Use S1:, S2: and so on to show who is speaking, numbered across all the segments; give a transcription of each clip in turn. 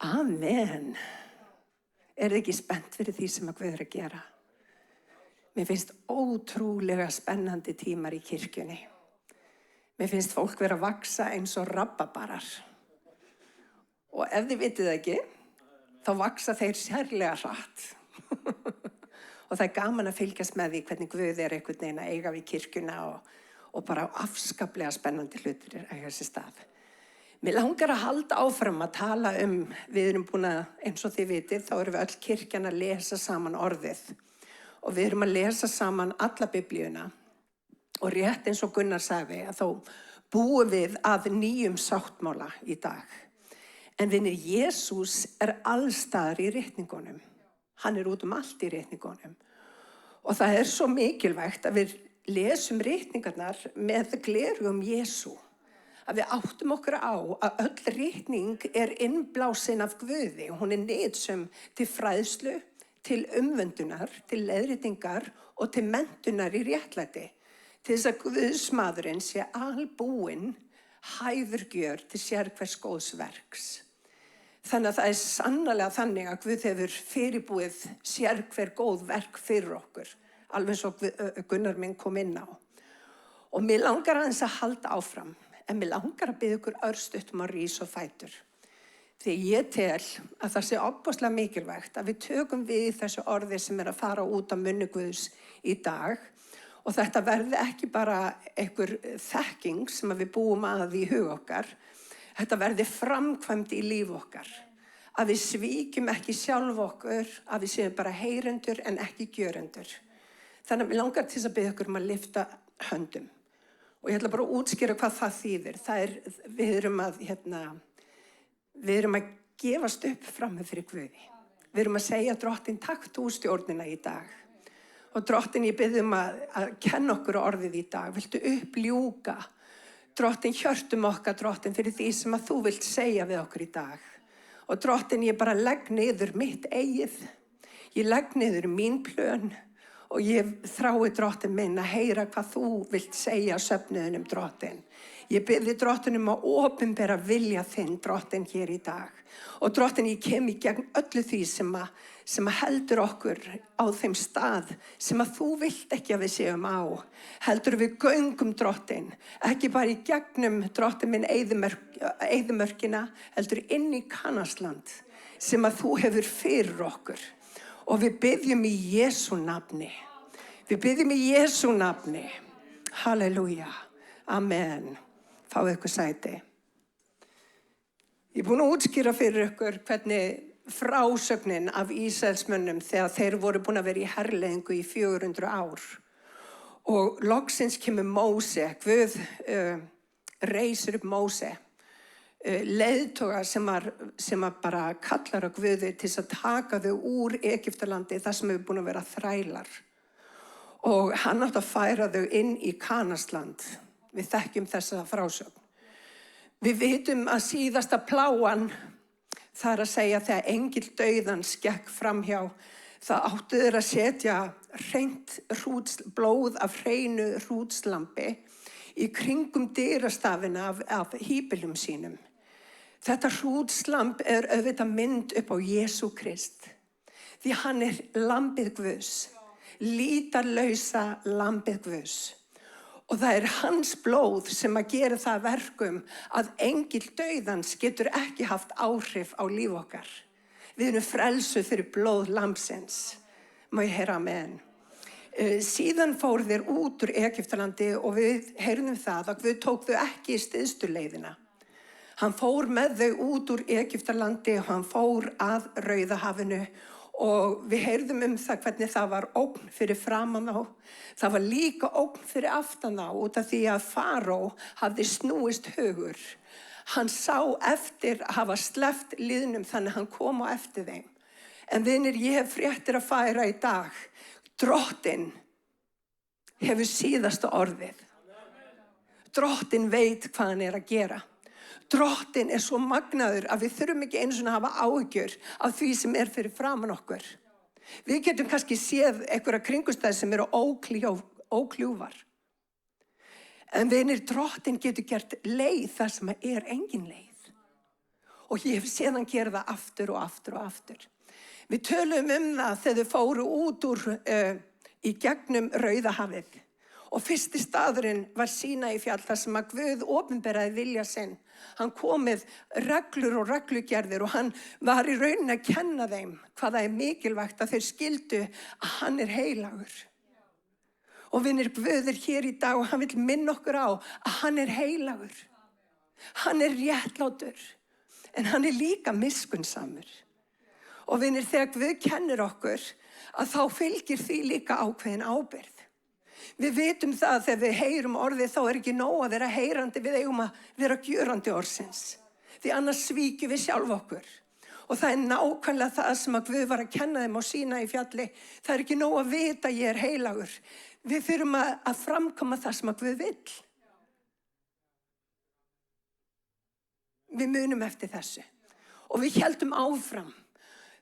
S1: Amen. Þið ekki spennt fyrir því sem að Guð að gera? Mér finnst ótrúlega spennandi tímar í kirkjunni. Mér finnst fólk vera að vaksa eins og rabbabarar. Og ef þið vitið það ekki, þá vaksa þeir sérlega hratt. Og það gaman að fylgjast með því hvernig Guð einhvern veginn að eiga við kirkjuna og bara afskaplega spennandi hlutir eiga sér stað. Mér langar að halda áfram að tala við erum búin að, eins og þið vitið, þá erum við öll kirkjan að lesa saman orðið. Og við erum að lesa saman alla biblíuna. Og rétt eins og Gunnar sagði að þá búum við að nýjum sáttmála í dag. En vinir, Jesús allstaðar í ritningunum. Hann út allt í ritningunum. Og það svo mikilvægt að við lesum ritningarnar með gleraugum Jesú. Að við áttum okkur á að öll ritning innblásin af Guði. Hún nytsum til fræðslu, til umvöndunar, til leiðréttingar og til menntunar í réttlæti. Til þess að Guðsmaðurinn sé albúinn hæfurgjör til sérhvers góðs verks. Þannig að það sannarlega þannig að Guð hefur fyrirbúið sérhver góð verk fyrir okkur. Alveg svo Gunnar minn kom inn á. Og mér langar aðeins að halda áfram. En mér langar að biðja ykkur örstutt að rísa á fætur. Því ég tel að það sé ofboðslega mikilvægt að við tökum við þessu orði sem að fara út af munni Guðs í dag. Og þetta verði ekki bara einhver þekking sem við búum að í hug okkar. Þetta verði framkvæmd í líf okkar. Að við svíkjum ekki sjálf okkur, að við séum bara heyrendur en ekki gjörendur. Þannig að mér langar til að biðja ykkur að lyfta höndum. Og ég ætla bara að útskýra hvað það þýðir. Við erum að gefast upp frammi fyrir Guði. Við erum að segja Drottinn, takk þú stjórnina í dag. Og Drottinn, ég bið að kenna okkur orðið í dag. Viltu uppljúka? Drottinn, hjörtum okkar, Drottinn, fyrir því sem að þú vilt segja við okkur í dag. Og Drottinn, ég bara legg niður mitt eigið. Ég legg niður mín plön. Og ég þrái Drottinn minn að heyra hvað þú vilt segja söfnuðunum, Drottinn. Ég bið þig, Drottinn, að opinbera vilja þinn, Drottinn, hér í dag. Og Drottinn, ég kem í gegn öllu því sem heldur okkur á þeim stað sem að þú vilt ekki að við séum á. Heldur við göngum, Drottinn, ekki bara í gegnum, Drottinn minn, eyðimörkina, heldur inn í Kanasland sem að þú hefur fyrir okkur. Og við biðjum í Jesú nafni. Við biðjum í Jesú nafni. Halleluja. Amen. Fáðu ykkur sæti. Ég búin að útskýra fyrir ykkur hvernig frásögnin af Ísraelsmönnum þegar þeir voru búin að vera í herleiðingu í 400 ár. Og loksins kemur Móse. Guð reisir upp Móse. Leiðtoga sem bara kallar á Guði til að taka þau úr Egyptalandi þar sem hefur búin að vera þrælar. Og hann átti að færa þau inn í Kanasland. Við þekkjum þessa frásögn. Við vitum að síðasta plágan, það að segja þegar engill dauðans gekk framhjá, það áttu þeir að setja hreint blóð af hreinu hrútslambi í kringum dyrastafina af híbýlum sínum. Þetta hrútslamb auðvitað mynd upp á Jesú Krist. Því hann lambið Guðs, lítarlausa lambið Guðs. Og það hans blóð sem að gera það verkum að engill dauðans getur ekki haft áhrif á líf okkar. Við erum frelsuð fyrir blóð lambsins. Má ég heyra amen. Síðan fóru þeir út úr Egyptalandi og við heyrðum það að Guð tók þau ekki í styðstu leiðina. Hann fór með þau út úr Egyptalandi og hann fór að Rauðahafinu og við heyrðum það hvernig það var ógn fyrir framan þá. Það var líka ógn fyrir aftan þá út af því að Faró hafði snúist hugur. Hann sá eftir að hafa sleppt liðnum þannig að hann kom á eftir þeim. En vinir, ég hef fréttir að færa í dag. Drottinn hefur síðasta orðið. Drottinn veit hvað hann að gera. Drottinn svo magnaður að við þurfum ekki einu svona að hafa áhyggjur af því sem fyrir framan okkur. Við getum kannski séð einhverja kringumstæður sem eru ókljúfar. En vinir, Drottinn getur gert leið þar sem engin leið. Og ég hef séð hann gera það aftur og aftur og aftur. Við tölum það þegar þau fóru út úr í gegnum Rauðahafið. Og fyrsti staðurinn var Sínaí fjall þar sem að Guð opinberaði vilja sinn. Hann kom með reglur og reglugerðir og hann var í rauninni að kenna þeim hvað það er mikilvægt að þeir skildu að hann er heilagur. Og vinir, Guð er hér í dag og hann vil minna okkur á að hann er heilagur. Hann er réttlátur, en hann er líka miskunnsamur. Og vinir, þegar Guð kennir okkur að þá fylgir því líka ákveðin ábyrgð. Við vitum það að þegar við heyrum orðið þá er ekki nóg að vera heyrandi, við eigum að vera gjörandi orðsins. Því annars svíkjum við sjálf okkur. Og það er nákvæmlega það sem að Guð var að kenna þeim á Sínaí fjalli. Það er ekki nóg að vita að ég er heilagur. Við þurfum að framkoma það sem að Guð vill. Við munum eftir þessu. Og við héldum áfram.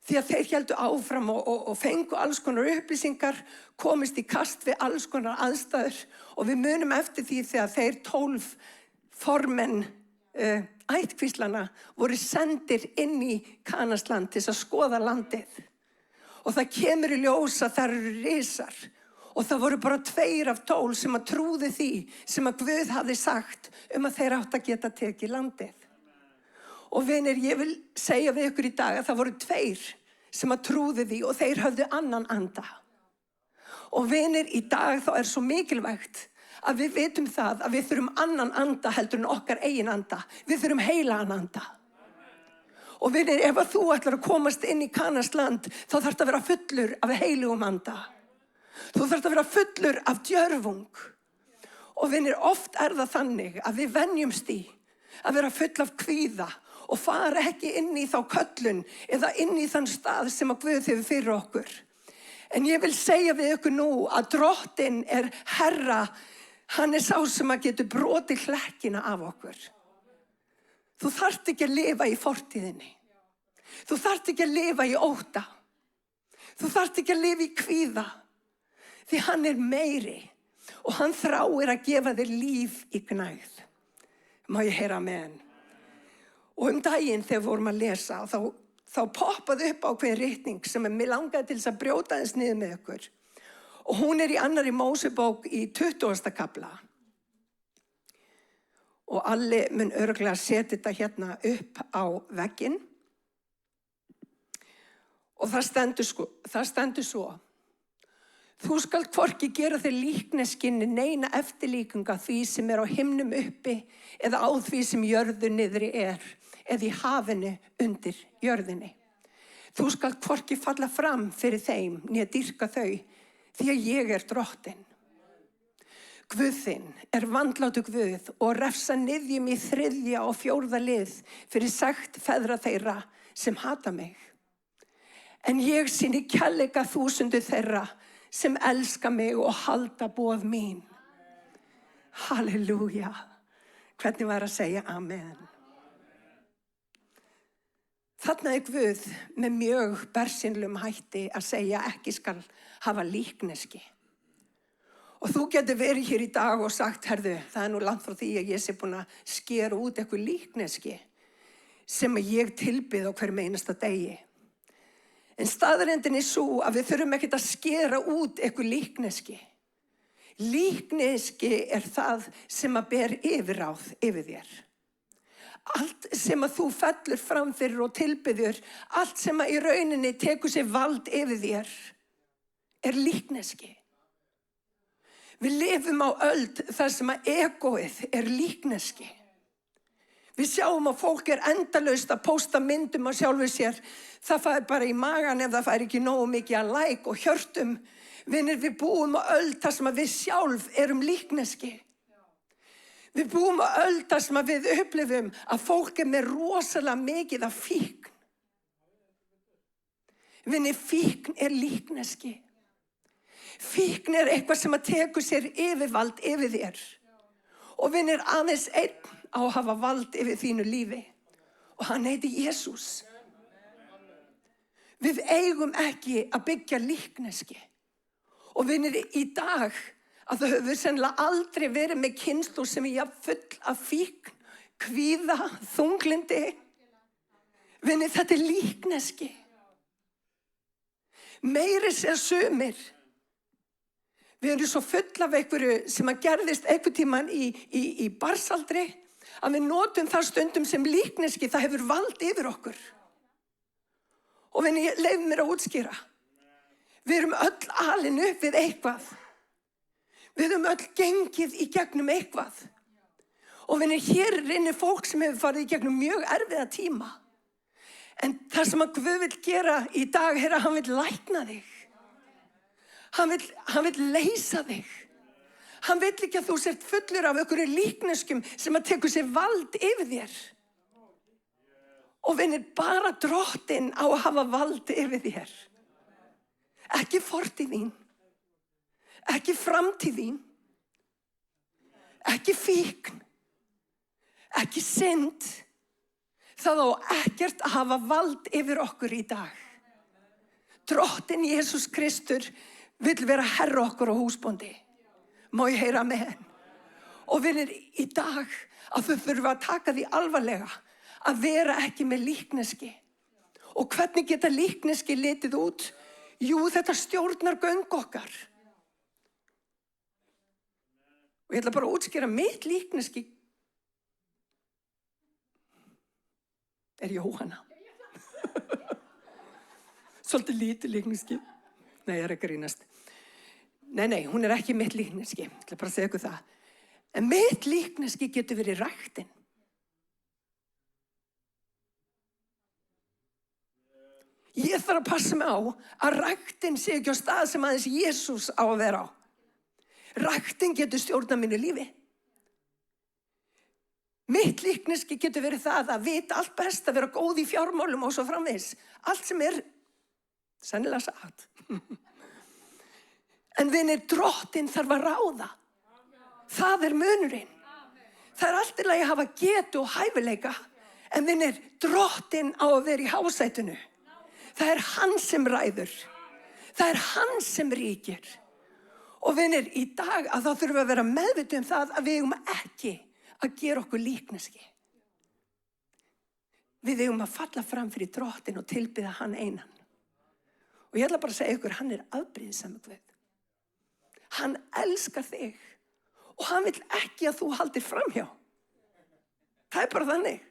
S1: Því að þeir héldu áfram og fengu alls konar upplýsingar, komist í kast við alls konar aðstæður og við munum eftir því þegar þeir 12 formenn ættkvíslana voru sendir inn í Kanaansland til að skoða landið. Og það kemur í ljós að það eru risar og það voru bara 2 af 12 sem að trúðu því sem að Guð hafði sagt að þeir átt að geta tekið landið. Og vinir, ég vil segja við ykkur í dag að það voru 2 sem að trúðu því og þeir höfðu annan anda. Og vinir, í dag þá er svo mikilvægt að við vitum það að við þurfum annan anda heldur en okkar eigin anda. Við þurfum heilagan anda. Og vinir, ef að þú ætlar að komast inn í Kanaansland, þá þarf það að vera fullur af heilugum anda. Þú þarf að vera fullur af djörfung. Og vinir, oft er það þannig að við venjumst í að vera full af kvíða og fara ekki inn í þá köllun eða inn í þann stað sem að Guð hefur fyrir okkur. En ég vil segja við ykkur nú að Drottinn er Herra, hann er sá sem að getur brotið hlekkina af okkur. Þú þarft ekki að lifa í fortíðinni. Þú þarft ekki að lifa í ótta. Þú þarft ekki að lifa í kvíða. Því hann er meiri og hann þráir að gefa þér líf í gnægð. Má ég heyra amen. Og daginn þegar við vorum að lesa þá poppaði upp ákveðin ritning sem mig langaði til þess að brjóta þess niður með ykkur. Og hún er í 2. Mósebók í 20. kafla. Og Alli mun örugglega setja þetta hérna upp á vegginn. Og það stendur svo. Þú skalt hvorki gera þér líkneskinni neina eftirlíkinga því sem er á himnum uppi eða á því sem jörðu niðri eða í hafinu undir jörðinni. Þú skalt hvorki falla fram fyrir þeim né dýrka þau því að ég er Drottinn. Guð þinn er vandlátur Guð og refsa niðjum í 3. og 4. lið fyrir sekt feðra þeirra sem hata mig. En ég sýni kærleika 1000 þeirra sem elska mig og halda boð mín. Halleluja. Hvernig var að segja amen? Þarna er Guð með mjög bersýnilegum hætti að segja ekki skal hafa líkneski. Og þú getur verið hér í dag og sagt, herðu, það er nú langt frá því að ég sé búin að skera út eitthvað líkneski sem ég tilbyð á hverjum einasta degi. En staðreyndin er svo að við þurfum ekkert að skera út eitthvað líkneski. Líkneski er það sem að ber yfirráð yfir þér. Allt sem að þú fellur fram fyrir og tilbyður, allt sem að í rauninni tekur sér vald yfir þér, er líkneski. Við lifum á öld þar sem að egóið er líkneski. Við sjáum að fólk er endalaust að pósta myndum á sjálfu sér. Það fær bara í magan ef það fær ekki nógu mikið að like og hjörtum. Vinir, við búum á öld þar sem að við sjálf erum líkneski. Við búum á öld þar sem að við upplifum að fólk er með rosalega mikið af fíkn. Vinir, fíkn er líkneski. Fíkn er eitthvað sem að tekur sér yfirvald yfir þér. Og vinir, aðeins einn á að hafa vald yfir þínu lífi. Og hann heitir Jesús. Við eigum ekki að byggja líkneski. Og vinir, í dag að það höfum sennilega aldrei verið með kynslóð sem er full af fíkn, kvíða, þunglindi. Vinni, þetta líkneski. Meiri sér sumir. Við erum svo full af einhverju sem að gerðist einhver tíman í barsaldri, að við notum það stundum sem líkneski, það hefur vald yfir okkur. Og vinni, leyfðu mér að útskýra. Við erum öll alin upp við eitthvað. Við erum öll gengið í gegnum eitthvað. Og vinni, hér er inni fólk sem hefur farið í gegnum mjög erfiða tíma. En það sem að Guð vill gera í dag er að hann vill lækna þig. Hann vill leysa þig. Hann vill ekki að þú sért fullur af einhverju líkneskum sem að tekur sér vald yfir þér. Og vinir, bara Drottinn á að hafa vald yfir þér. Ekki fortíð þín. Ekki framtíð þín. Ekki fíkn. Ekki synd. Það á ekkert að hafa vald yfir okkur í dag. Drottinn Jesús Kristur vill vera herra okkur á húsbóndi. Má ég heyra með henn? Og vinir, í dag að þau þurfa að taka því alvarlega að vera ekki með líkneski. Og hvernig geta líkneski litið út? Jú, þetta stjórnar göng okkar. Og ég ætla bara að útskýra mitt líkneski er Jóhanna. Svolítið lítið líkneski. Nei, ég er að grínast. Nei, hún er ekki mitt líkneski. Ég ætla bara að segja ykkur það. En mitt líkneski getur verið ræktin. Ég þarf að passa mig á að ræktin sé ekki á stað sem aðeins Jesús á að vera á. Ræktin getur stjórnað mínu lífi. Mitt líkneski getur verið það að vita allt best, að vera góð í fjármálum og svo framvegis. Allt sem er sennilega sagt. En vinir, Drottinn þarf að ráða. Það er munurinn. Það er allt í lagi að hafa getu og hæfileika. En vinir, Drottinn á að vera í hásætinu. Það er hann sem ræður. Það er hann sem ríkir. Og vinir, í dag að þá þurfum við að vera meðvituð um það að við eigum ekki að gera okkur líkneski. Við eigum að falla fram fyrir Drottinn og tilbiðja hann einan. Og ég ætla bara að segja ykkur, hann er afbrýðisamur Guð. Hann elskar þig og hann vill ekki að þú haldir framhjá. Það er bara þannig.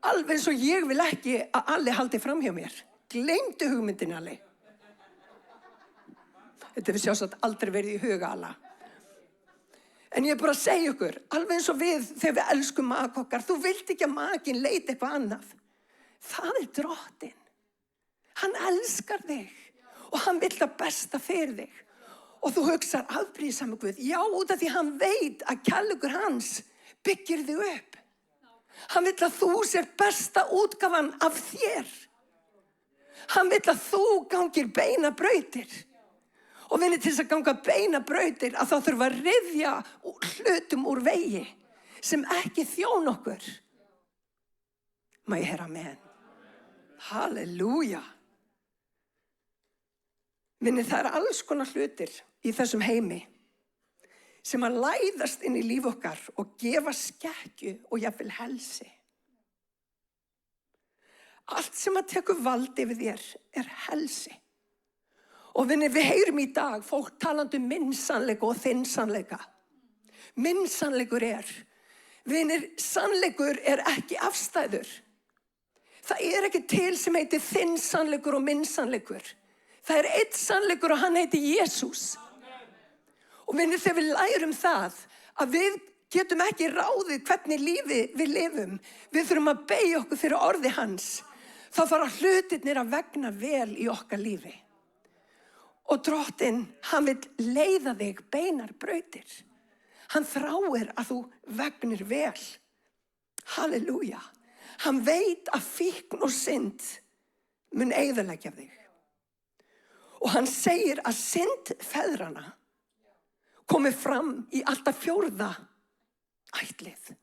S1: Alveg eins og ég vil ekki að Alli haldi framhjá mér. Gleymdu hugmyndin, Alli. Þetta hefur sjálfsagt aldrei verið í huga Alla. En ég er bara að segja ykkur, alveg eins og við þegar við elskum maka okkar, þú vilt ekki að makin leiti eitthvað annað. Það er Drottinn. Hann elskar þig og hann vill það besta fyrir þig. Og þú hugsar afbrýðisamur Guð, já, út af því hann veit að kærleikur hans byggir þig upp. Hann vill að þú sér besta útgáfan af þér. Hann vill að þú gangir beina brautir. Og vinni, til þess að ganga beina brautir að þá þurfa að ryðja hlutum úr vegi sem ekki þjón okkur. Má ég heyra amen? Halleluja. Vinni, það er alls konar hlutir í þessum heimi sem að læðast inn í líf okkar og gefa skekkju og jafnvel helsi. Allt sem að tekur vald yfir þér er helsi. Og vinni, við heyrum í dag fólk talandi um minn sannleika og þinn sannleika. Minn sannleikur er, vinir, sannleikur er ekki afstæður. Það er ekki til sem heitir þinn sannleikur og minn sannleikur. Það er einn sannleikur og hann heitir Jesús. Og vinir, þegar við lærum það að við getum ekki ráðið hvernig lífi við lifum, við þurfum að beygja okkur fyrir orði hans, þá fara hlutirnir að vegna vel í okkar lífi. Og Drottinn, hann vill leiða þig beinar brautir. Hann þráir að þú vegnir vel. Halleluja. Hann veit að fíkn og synd mun eyðileggja þig. Og hann segir að synd feðranna komi fram í alltaf 4. ættlið.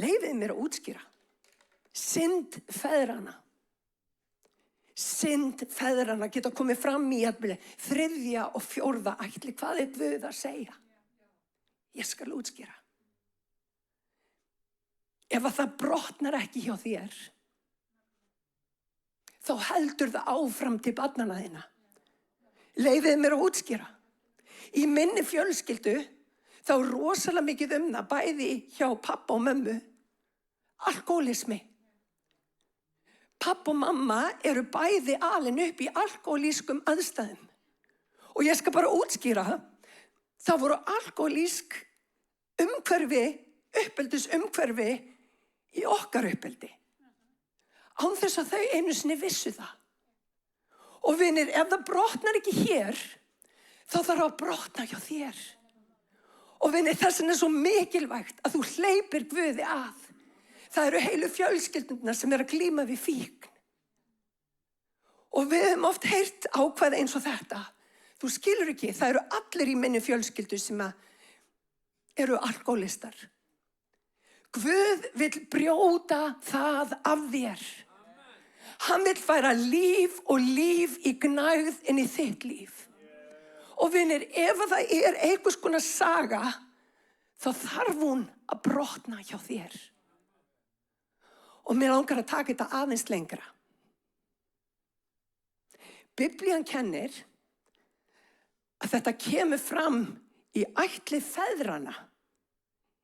S1: Leyfið mér að útskýra. Synd feðranna. Synd feðranna geta komið fram í 3. og 4. ættlið. Hvað er Guð að segja? Ég skal útskýra. ef að það brotnar ekki hjá þér, þá heldur það áfram til barnanna þína. Leyfið mér að útskýra. Í minni fjölskyldu, þá er rosalega mikið það, bæði hjá pappa og mömmu, alkohólismi. Pappa og mamma eru bæði alin upp í alkohólískum aðstæðum. Og ég skal bara útskýra, það voru alkohólísk umhverfi, uppeldisumhverfi í okkar uppeldi. Án þess að þau einu sinni vissu það. Og vinir, ef það brotnar ekki hér, þá þarf að brotna hjá þér. Og vinir, þess vegna er svo mikilvægt að þú hleypir Guði að. Það eru heilu fjölskyldurnar sem að glíma við fíkn. Og við höfum oft heyrt ákvæði eins og þetta. Þú skilur ekki, það eru allir í minni fjölskyldu sem eru alkohólistar. Guð vill brjóta það af þér. Hann vill færa líf og líf í gnægð inn í þitt líf. Og vinir, ef það er einhvers konar saga, þá þarf hún að brotna hjá þér. Og mér langar að taka þetta aðeins lengra. Biblían kennir að þetta kemur fram í ættlið feðranna,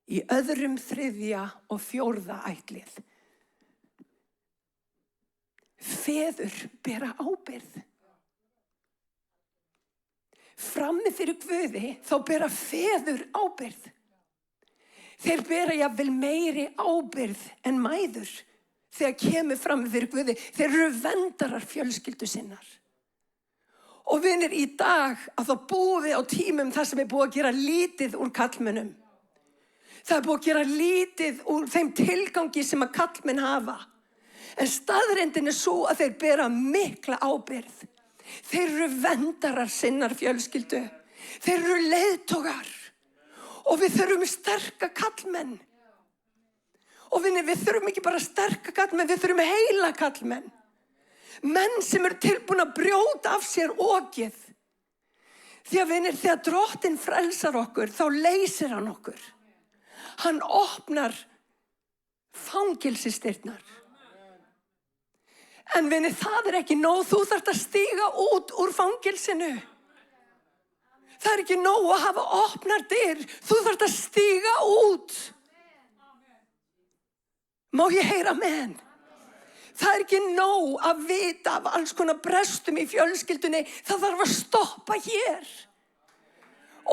S1: í 2., 3. og 4. ættlið. Feður bera ábyrgð. Frammi fyrir Guði, þá bera feður ábyrgð. Þeir bera jafnvel meiri ábyrgð en mæður þegar kemur frammi fyrir Guði. Þeir eru verndarar fjölskyldu sinnar. Og vinir, í dag að þá búum við á tímum þar sem er búið að gera lítið úr karlmönnum. Það er búið að gera lítið úr þeim tilgangi sem að karlmenn hafa. En staðreyndin er svo að þeir bera mikla ábyrgð. Þeir eru verndarar sinnar fjölskyldu. Þeir eru leiðtogar. Og við þurfum sterka karlmenn. Og við þurfum ekki bara sterka karlmenn, við þurfum heila karlmenn. Menn sem eru tilbúin að brjóta af sér okið. Því að vinir, þegar Drottinn frelsar okkur, þá leysir hann okkur. Hann opnar fangelsisdyrnar. En vinir, það er ekki nóg, þú þarft að stíga út úr fangelsinu. Það er ekki nóg að hafa opnar dyr, þú þarft að stíga út. Má ég heyra amen? Það er ekki nóg að vita af alls konar brestum í fjölskyldunni, það þarf að stoppa hér.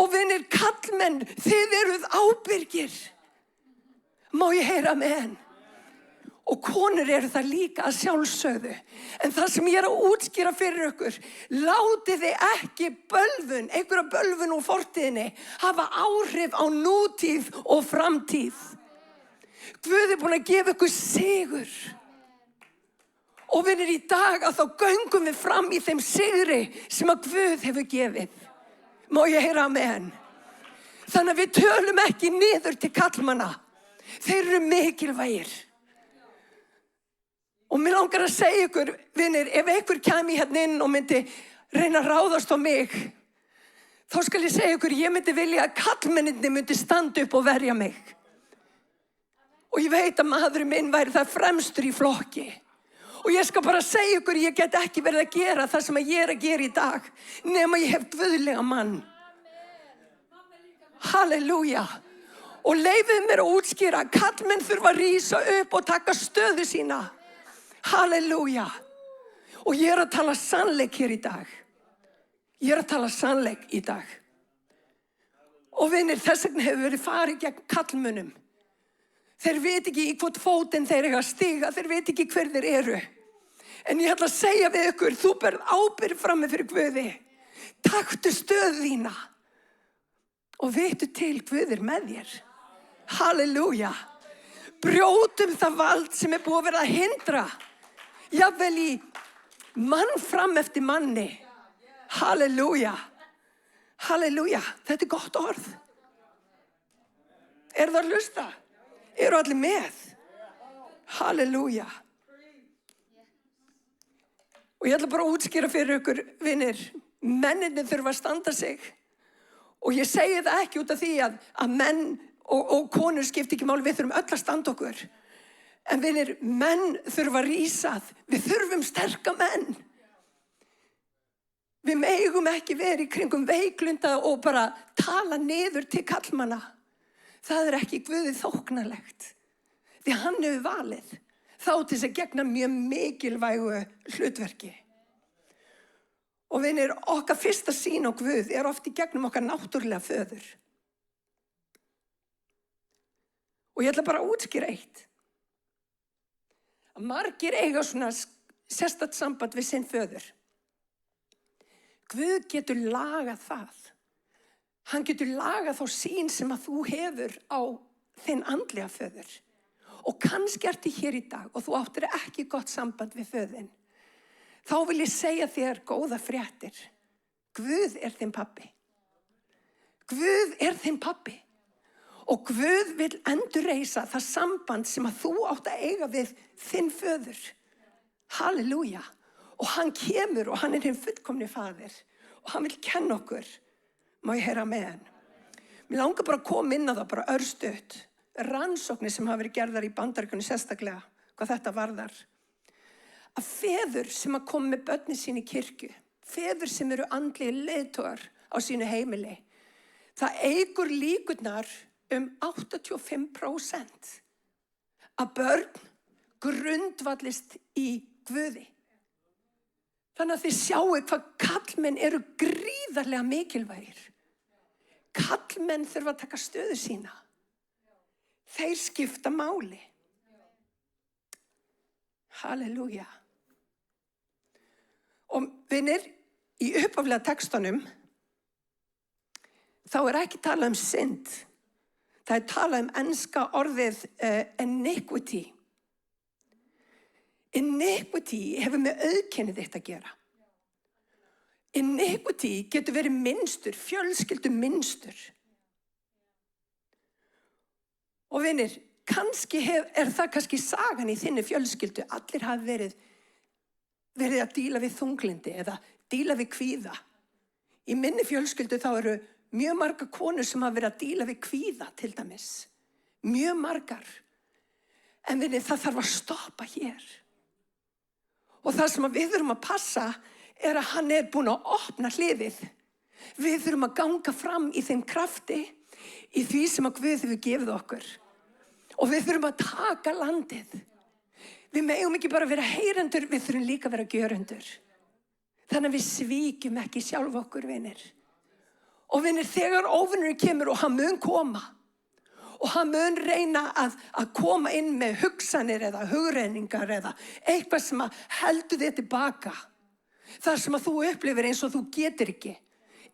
S1: Og vinir, karlmenn, þið eruð ábyrgir. Má ég heyra amen? Og konur eru það líka að sjálfsögðu. En það sem ég er að útskýra fyrir ykkur, látið þið ekki bölvun, einhverja bölvun úr fortíðinni, hafa áhrif á nútíð og framtíð. Guð er búinn að gefa ykkur sigur. Og vinir, í dag að þá göngum við fram í þeim sigri sem að Guð hefur gefið. Má ég heyra amen? Þannig að við tölum ekki niður til karlmanna. Þeir eru mikilvægir. Og mér langar að segja ykkur, vinir, ef einhver kæmi hérna inn og myndi reyna að ráðast á mig, þá skal ég segja ykkur, ég myndi vilja að karlmenninni myndi standa upp og verja mig. Og ég veit að maðurinn minn væri það fremstur í flokki. Og ég skal bara segja ykkur, ég get ekki verið að gera það sem ég er að gera í dag, nema ég hef guðlega mann. Halleluja. Og leyfið mér að útskýra, karlmenn þurfa að rísa upp og taka stöðu sína. Halleluja. Og ég er að tala sannleik hér í dag. Ég er að tala sannleik í dag. Og vinir, þess vegna hefur verið farið gegn karlmönnum. Þeir veit ekki í hvort fótinn þeir eiga að stíga, þeir veit ekki hver þeir eru. En ég ætla að segja við ykkur, þú berð ábyrgð frammi fyrir Guði. Taktu stöðu þína. Og veitu til, Guð er með þér. Halleluja. Brjótum það vald sem er búið að vera að hindra. Jafnvel í mann fram eftir manni. Halleluja. Halleluja. Þetta er gott orð. Það að hlusta? Eru allir með? Halleluja. Og ég ætla bara að útskýra fyrir ykkur, vinir, menninni þurfa að standa sig. Og ég segi það ekki út af því að menn og konur skipti ekki máli, við þurfum öll að standa okkur. En vinir, menn þurfa að rísa, við þurfum sterka menn. Við megum ekki verið í kringum veiklunda og bara tala niður til kallmanna. Það er ekki Guði þóknanlegt. Því hann hefur valið þá til þess að gegna mjög mikilvægu hlutverki. Og vinir, okkar fyrsta sýn á Guð er oft í gegnum okkar náttúrulega föður. Og ég ætla bara að útskýra eitt. Að margir eiga svona sérstakt samband við sinn föður. Guð getur lagað það. Hann getur lagað þá sýn sem að þú hefur á þinn andlega föður. Og kannski ertu hér í dag og þú áttir ekki gott samband við föðin. Þá vil ég segja þér góða fréttir. Guð er þinn pabbi. Guð er þinn pabbi. Og Guð vil endurreisa það samband sem að þú átt að eiga við þinn föður. Halleluja. Og hann kemur og hann er hinn fullkomni faðir. Og hann vil kenna okkur. Má ég heyra með hann? Mér langar bara að koma inn á það, bara örstutt. Rannsóknir sem hafa verið gerðar í Bandaríkjunum sérstaklega, hvað þetta varðar. Að feður sem að koma með börnin sín í kirkju, feður sem eru andlegir leiðtogar á sínu heimili, það eykur líkurnar 85% að börn grundvallist í Guði. Þannig að þið sjáu hvað kallmenn eru gríðarlega mikilvægir. Kallmenn þurfa að taka stöðu sína. Þeir skipta máli. Halleluja. Og vinir, í upphaflega textanum, þá er ekki talað synd. Það er talað enska orðið iniquity. Iniquity hefur með auðkennið þitt að gera. Iniquity getur verið mynstur, fjölskyldu mynstur. Og vinir, kannski er það kannski sagan í þinni fjölskyldu. Allir hafa verið að díla við þunglindi eða díla við kvíða. Í minni fjölskyldu þá eru mjög margar konur sem hafa verið að díla við kvíða til dæmis. Mjög margar. En vinir, það þarf að stoppa hér. Og það sem við þurfum að passa er að hann er búinn að opna hliðið. Við þurfum að ganga fram í þeim krafti, í því sem að Guð hefur gefið okkur. Og við þurfum að taka landið. Við megum ekki bara vera heyrendur, við þurfum líka að vera gjörendur. Þannig að við svíkjum ekki sjálf okkur, vinir. Og vinir, þegar óvinnurinn kemur og hann mun koma, og hann mun reyna að koma inn með hugsanir eða hugrenningar eða eitthvað sem að heldur þig tilbaka. Það sem að þú upplifir eins og þú getur ekki.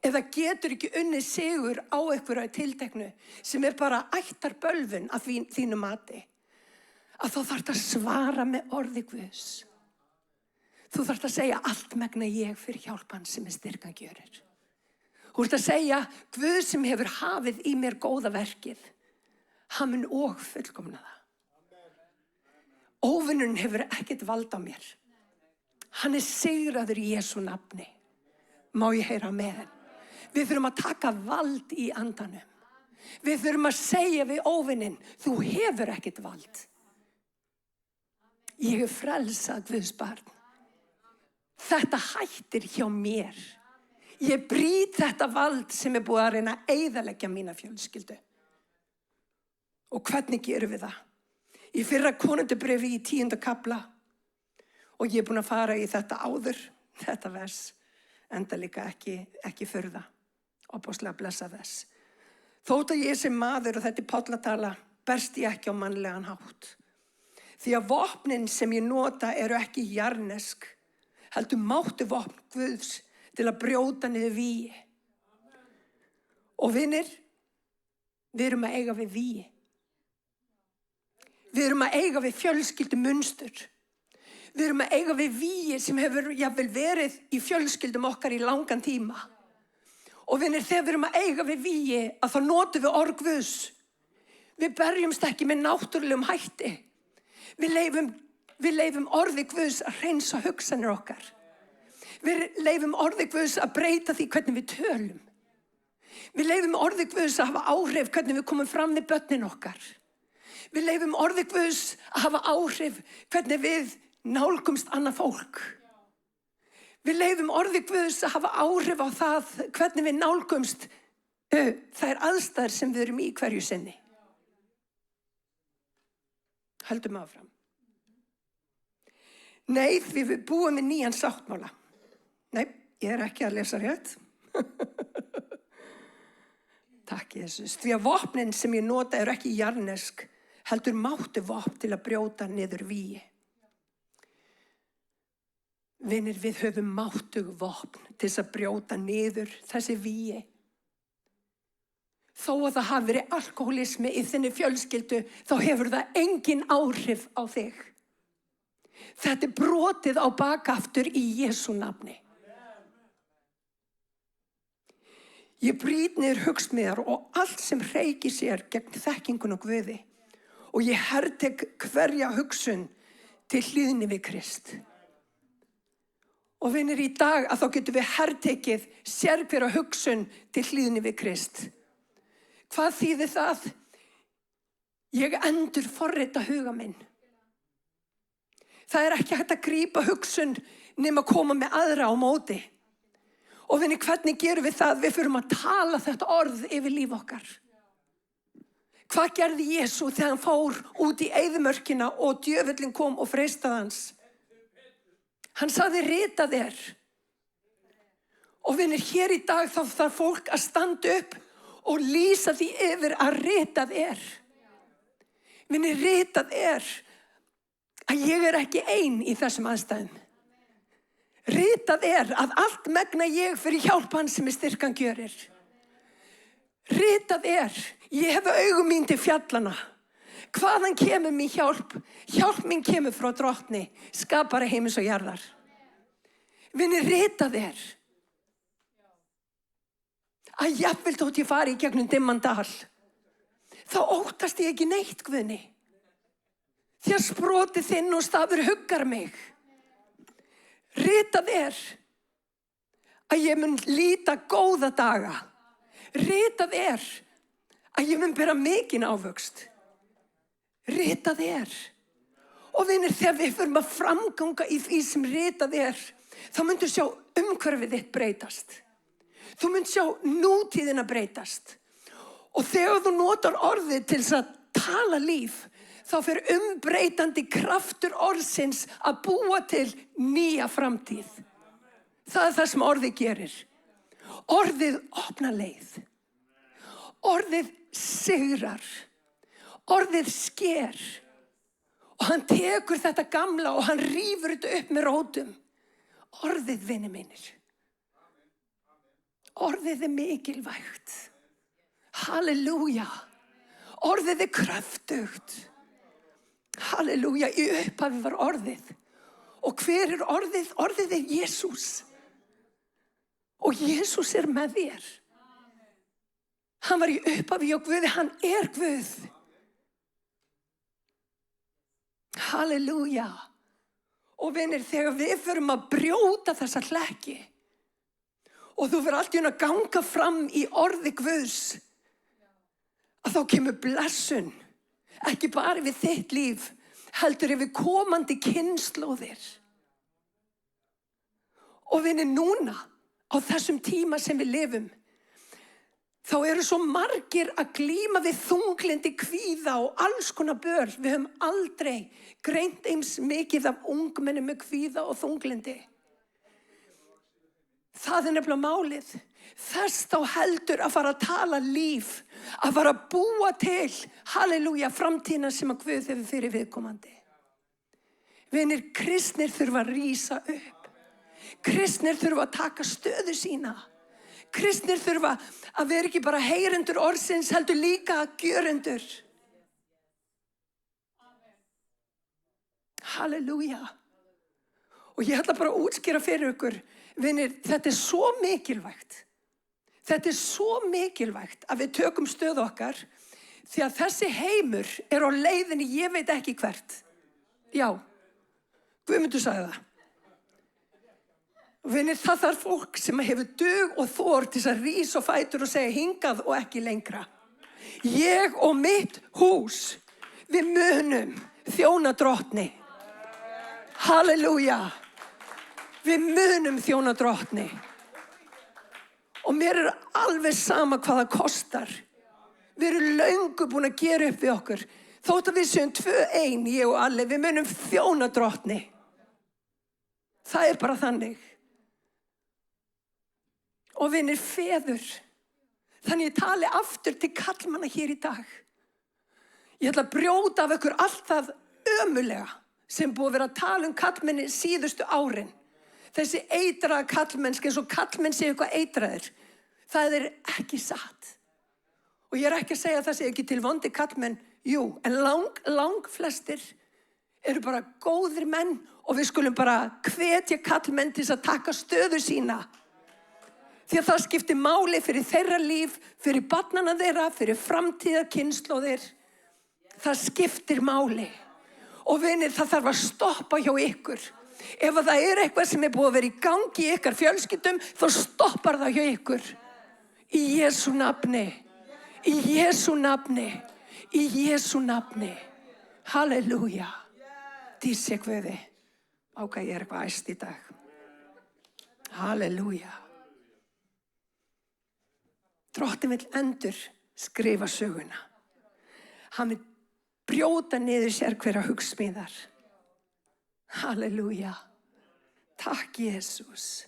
S1: Eða getur ekki unnið sigur á einhverju tilteknu sem er bara ættarbölvun af þínu mati. Að þá þarf að svara með orði Guðs. Þú þarf að segja allt megna ég fyrir hjálpan sem er styrkan gjörir. Þú þarf að segja Guð sem hefur hafið í mér góða verkið. Hann mun og fullkomna það. Óvinnurinn hefur ekkert vald á mér. Hann er sigraður í Jesú nafni. Má ég heyra með hann? Við þurfum að taka vald í andanum. Við þurfum að segja við óvinnin, þú hefur ekkert vald. Ég er frelsað Guðs barn. Þetta hættir hjá mér. Ég brýt þetta vald sem er búið að reyna að eyðileggja mína fjölskyldu. Og hvernig gerum við það? Í fyrra Konungabréfi í 10. kafla, og ég er búin að fara í þetta áður, þetta vers, enda líka ekki furða, opaslega blessa vers. Þótt að ég sem maður, og þetta er Páll að tala, berst ég ekki á mannlegan hátt. Því að vopnin sem ég nota eru ekki jarnesk, heldur máttu vopn Guðs til að brjóta niður vígi. Og vinir, við erum að eiga við vígi. Við erum að eiga við fjölskyldu munstur. Við erum að eiga við vígi sem hefur jafnvel verið í fjölskyldum okkar í langan tíma. Og vinir, þegar við erum að eiga við vígi, að þá notum við orð Guðs. Við berjumst ekki með náttúrulegum hætti. Við leifum orði Guðs að hreinsa hugsanir okkar. Við leifum orði Guðs að breyta því hvernig við tölum. Við leyfum orði Guðs að hafa áhrif hvernig við komum fram við börnin okkar. Við leyfum orði Guðs að hafa áhrif hvernig við nálgumst annað fólk. Við leyfum orði Guðs að hafa áhrif á það hvernig við nálgumst þær aðstæður sem við erum í hverju sinni. Höldum áfram. Nei, því við búum við nýjan sáttmála. Nei, ég er ekki að lesa rétt. Takk, Jesus. Því að vopnin sem ég nota eru ekki jarnesk, heldur máttu vopn til að brjóta niður vígi. Vinir, við höfum máttug vopn til að brjóta niður þessi vígi. Þó að það hafi verið alkohólismi í þinni fjölskyldu, þá hefur það engin áhrif á þig. Þetta er brotið á bakaftur í Jesú nafni. Ég brýt niður hugsmíðar og allt sem hreykir sér gegn þekkingun og Guði. Og ég hertek hverja hugsun til hlýðni við Krist. Og vinir, í dag að þá getum við hertekið sérhverja hugsun til hlýðni við Krist. Hvað þýðir það? Ég endur forrita huga minn. Það er ekki hægt að grípa hugsun nema að koma með aðra á móti. Og vinni, hvernig gerum við það? Við förum að tala þetta orð yfir líf okkar. Hvað gerði Jesú þegar hann fór út í eyðimörkina og djöfullinn kom og freistaði hans? Hann sagði, ritað er. Og vinni, hér í dag þá þarf fólk að standa upp og lýsa því yfir að ritað er. Vinni, ritað er að ég er ekki ein í þessum aðstæðum. Ritað er að allt megna ég fyrir hjálp hans sem styrkan gjörir. Ritað er, ég hef augum mín til fjallana. Hvaðan kemur mín hjálp? Hjálp mín kemur frá drottni, skapara heimins og jarðar. Vinni, ritað er að jafnvel þótt ég fari í gegnum dimman dal, þá óttast ég ekki neitt, Guðni. Því að sprotið þinn og stafur huggar mig. Ritað er að ég mun líta góða daga. Ritað er að ég mun bera mikinn ávöxt. Ritað er. Og vinir, þegar við förum að framganga í því sem ritað er, þá myndu sjá umhverfið þitt breytast. Þú mynd sjá nútíðina breytast. Og þegar þú notar orðið til þess að tala líf, þá fer umbreytandi kraftur orðsins að búa til nýja framtíð. Það er það sem orðið gerir. Orðið opna leið. Orðið sigrar. Orðið sker. Og hann tekur þetta gamla og hann rífur þetta upp með rótum. Orðið, vinir mínir. Orðið er mikilvægt. Halleluja. Orðið er kröftugt. Halleluja, í upphafi var orðið. Og hver er orðið? Orðið er Jesús. Og Jesús er með þér. Hann var í upphafi og Guði, hann er Guð. Halleluja. Og vinir, þegar við förum að brjóta þessa hlekki og þú fyrir allt í einu að ganga fram í orði Guðs, að þá kemur blessun. Ekki bara við þitt líf, heldur yfir komandi kynslóðir. Og vinir, núna, á þessum tíma sem við lifum, þá eru svo margir að glíma við þunglindi, kvíða og alls konar böl. Við höfum aldrei greint eins mikið af ungmennum með kvíða og þunglindi. Það er nefnilega málið. Þess þá heldur að fara að tala líf, að fara að búa til, halleluja, framtíðina sem að Guð hefur fyrir viðkomandi. Vinir, kristnir þurfa að rísa upp. Kristnir þurfa að taka stöðu sína. Kristnir þurfa að vera ekki bara heyrendur orðsins, heldur líka gjörendur. Halleluja. Og ég ætla bara að útskýra fyrir ykkur, vinir, þetta er svo mikilvægt. Þetta er svo mikilvægt að við tökum stöðu okkar, því að þessi heimur er á leiðinni, ég veit ekki hvert. Já, Guðmundur sagði það. Og vinir, það þarf fólk sem hefur dug og þor til að rísa á fætur og segja hingað og ekki lengra. Ég og mitt hús, við munum þjóna Drottni. Halleluja. Við munum þjóna Drottni. Og mér alveg sama hvað það kostar. Við erum löngu búin að gera upp við okkur. Þótt að við séum 2-1, ég og Alli, við munum þjóna Drottni. Það bara þannig. Og vinir, feður. Þannig ég tali aftur til karlmanna hér í dag. Ég ætla að brjóta af ykkur allt það ömulega sem búið að vera að tala karlmenni síðustu árin. Þessi eitraða karlmennsk eins og karlmenn séu eitthvað eitraðir. Það ekki satt. Og ég ekki að segja að það sé ekki til vondi karlmenn. Jú, en lang flestir eru bara góðir menn og við skulum bara hvetja karlmenn til að taka stöðu sína. Því að það skiptir máli fyrir þeirra líf, fyrir barnana þeirra, fyrir framtíðarkynslóðir. Það skiptir máli. Og vinir, það þarf að stoppa hjá ykkur. Ef það eitthvað sem búið að vera í gangi í ykkar fjölskyldum, þá stoppar það hjá ykkur. Í Jesú nafni. Í Jesú nafni. Í Jesú nafni. Halleluja. Dísi Guði. Ákvað ég eitthvað æst í dag. Halleluja. Drottinn vill endur skrifa söguna. Hann vill brjóta niður sér hverja hugsmíðar. Halleluja. Takk Jesús.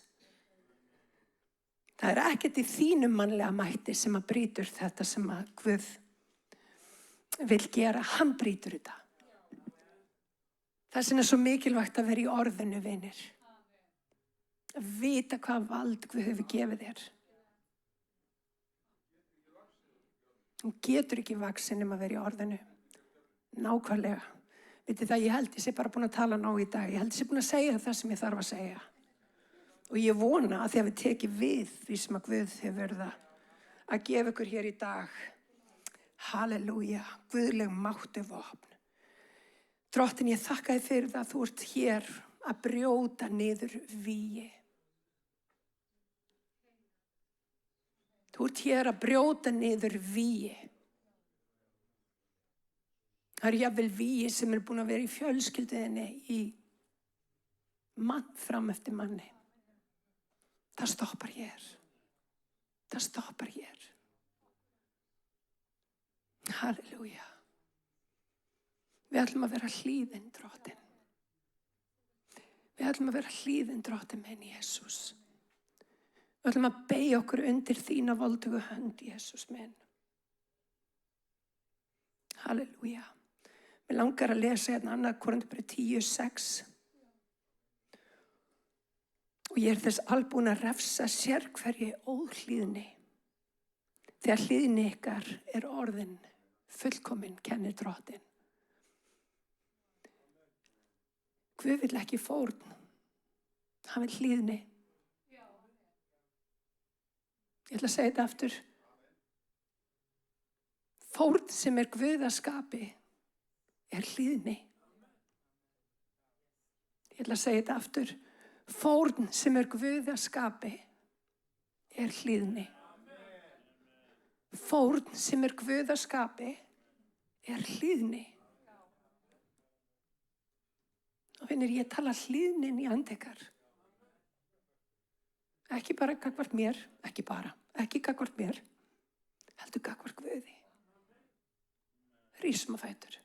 S1: Það ekkert í þínum mannlega mætti sem að brýtur þetta sem að Guð vill gera. Hann brýtur þetta. Þess vegna svo mikilvægt að vera í orðinu, vinir. Að vita hvað vald Guð hefur gefið þér. Hún getur ekki vaxið nema að vera í orðinu. Nákvæmlega. Vitið það, ég held ég sé bara búin að tala ná í dag. Ég held ég sé búin að segja það sem ég þarf að segja. Og ég vona að þið hafi tekið við því sem að Guð hefur verið að gefa ykkur hér í dag. Halleluja. Guðleg mátti vopn. Drottinn, ég þakka þér fyrir það að þú ert hér að brjóta niður vígi. Þú ert hér að brjóta niður vígi. Það jafnvel vígi sem búin að vera í fjölskylduðinni í mann fram eftir manni. Það stoppar hér. Það stoppar hér. Halleluja. Við ætlum að vera hlýðin, Drottinn. Við ætlum að vera hlýðin, Drottinn minn, Jesús. Við ætlum að beygja okkur undir þína voldugu hönd, Jesús minn. Halleluja. Mér langar að lesa hérna 2. Korintharbréf 10:6. Og ég þess albúin að refsa sérhverju óhlýðni. Þegar hlýðni ykkar orðin fullkomin, kennir Drottinn. Guð vill ekki fórn. Hann vill hlýðni. Ég ætla að segja þetta aftur. Fórn sem guðaskapi hlýðni. Ég ætla að segja þetta aftur. Fórn sem guðaskapi hlýðni. Fórn sem guðaskapi hlýðni. Og vinir, ég tala hlýðnin í andekar. Ekki bara gagnvart mér, ekki gagnvart mér, heldur gagnvart Guði. Rísum á fætur.